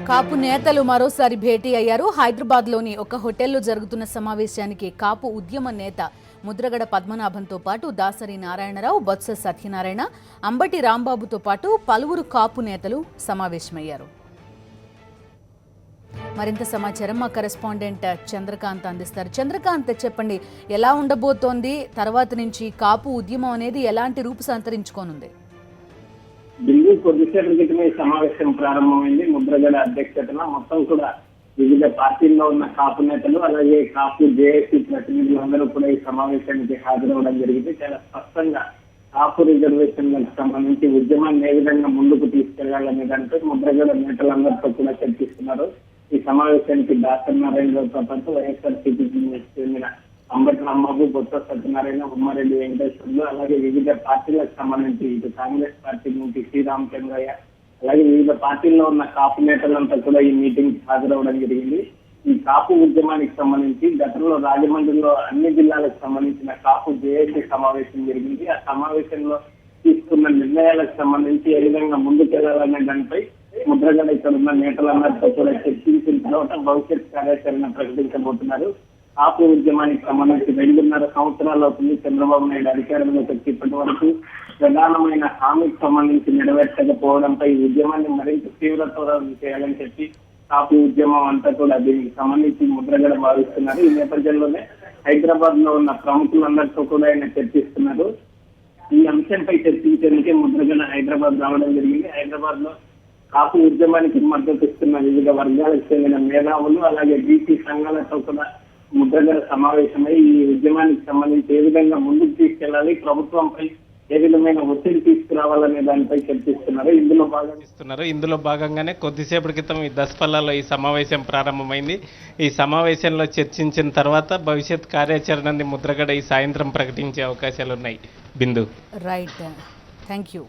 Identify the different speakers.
Speaker 1: కాపు నేతలు మరోసారి భేటీ అయ్యారు. హైదరాబాద్లోని ఒక హోటల్లో జరుగుతున్న సమావేశానికి కాపు ఉద్యమ నేత ముద్రగడ పద్మనాభంతో పాటు దాసరి నారాయణరావు, బొత్స సత్యనారాయణ, అంబటి రాంబాబుతో పాటు పలువురు కాపు నేతలు సమావేశమయ్యారు. మరింత సమాచారం మా కరెస్పాండెంట్ చంద్రకాంత్ అందిస్తారు. చంద్రకాంత్, చెప్పండి, ఎలా ఉండబోతోంది? తర్వాత నుంచి కాపు ఉద్యమం అనేది ఎలాంటి రూపు సంతరించుకోనుంది?
Speaker 2: ఢిల్లీ కొద్దిసేపటి క్రితమే సమావేశం ప్రారంభమైంది. ముద్రగడ అధ్యక్షతన మొత్తం కూడా వివిధ పార్టీల్లో ఉన్న కాపు నేతలు, అలాగే కాపు జేఏసీ ప్రతినిధులందరూ కూడా ఈ సమావేశానికి హాజరవడం జరిగింది. చాలా స్పష్టంగా కాపు రిజర్వేషన్లకు సంబంధించి ఉద్యమాన్ని ఏ విధంగా ముందుకు తీసుకెళ్లాలనే దానిపై ముద్రగడ నేతలందరితో కూడా చర్చిస్తున్నారు. ఈ సమావేశానికి దాసరి నారాయణరావుతో పాటు వైఎస్ఆర్సీపీకి చెందిన అంబటి రాంబాబు, బొత్స సత్యనారాయణ, ఉమ్మారెడ్డి వెంకటేశ్వర్లు, అలాగే వివిధ పార్టీలకు సంబంధించి ఇటు కాంగ్రెస్ పార్టీ నుంచి శ్రీరామచంద్రయ్య, అలాగే వివిధ పార్టీల్లో ఉన్న కాపు నేతలంతా కూడా ఈ మీటింగ్ హాజరవడం జరిగింది. ఈ కాపు ఉద్యమానికి సంబంధించి గతంలో రాజమండ్రిలో అన్ని జిల్లాలకు సంబంధించిన కాపు జేఏసీ సమావేశం జరిగింది. ఆ సమావేశంలో తీసుకున్న నిర్ణయాలకు సంబంధించి ఏ విధంగా ముందుకెళ్లాలనే దానిపై ముద్రగడ ఇక్కడ ఉన్న నేతలందరితో కూడా చర్చించిన తర్వాత భవిష్యత్ కార్యాచరణ ప్రకటించబోతున్నారు. కాపు ఉద్యమానికి సంబంధించి 2.5 సంవత్సరాలు అవుతుంది చంద్రబాబు నాయుడు అధికారంలోకి వచ్చి ఇప్పటి వరకు ప్రధానమైన హామీకి సంబంధించి నెరవేర్చకపోవడంపై ఈ ఉద్యమాన్ని మరింత తీవ్రతరం చేయాలని చెప్పి కాపు ఉద్యమం అంతా కూడా దీనికి సంబంధించి ముద్రగడ భావిస్తున్నారు. ఈ నేపథ్యంలోనే హైదరాబాద్ లో ఉన్న ప్రముఖులందరితో కూడా ఆయన చర్చిస్తున్నారు. ఈ అంశంపై చర్చించేందుకే ముద్రగడ హైదరాబాద్ రావడం జరిగింది. హైదరాబాద్ లో కాపు ఉద్యమానికి మద్దతు ఇస్తున్న వివిధ వర్గాలకు చెందిన మేధావులు, అలాగే బీసీ సంఘాలతో కూడా ముద్రగడ సమావేశమై ఈ ఉద్యమానికి సంబంధించి ఏ విధంగా ముందుకు తీసుకెళ్లాలి, ప్రభుత్వంపై ఏ విధమైన ఒత్తిడి తీసుకురావాలనే దానిపై చర్చిస్తున్నారు.
Speaker 3: ఇందులో భాగంగానే కొద్దిసేపటి క్రితం ఈ దసపల్లాలో ఈ సమావేశం ప్రారంభమైంది. ఈ సమావేశంలో చర్చించిన తర్వాత భవిష్యత్ కార్యాచరణని ముద్రగడ ఈ సాయంత్రం ప్రకటించే అవకాశాలు ఉన్నాయి. బిందు.
Speaker 1: Right, thank you.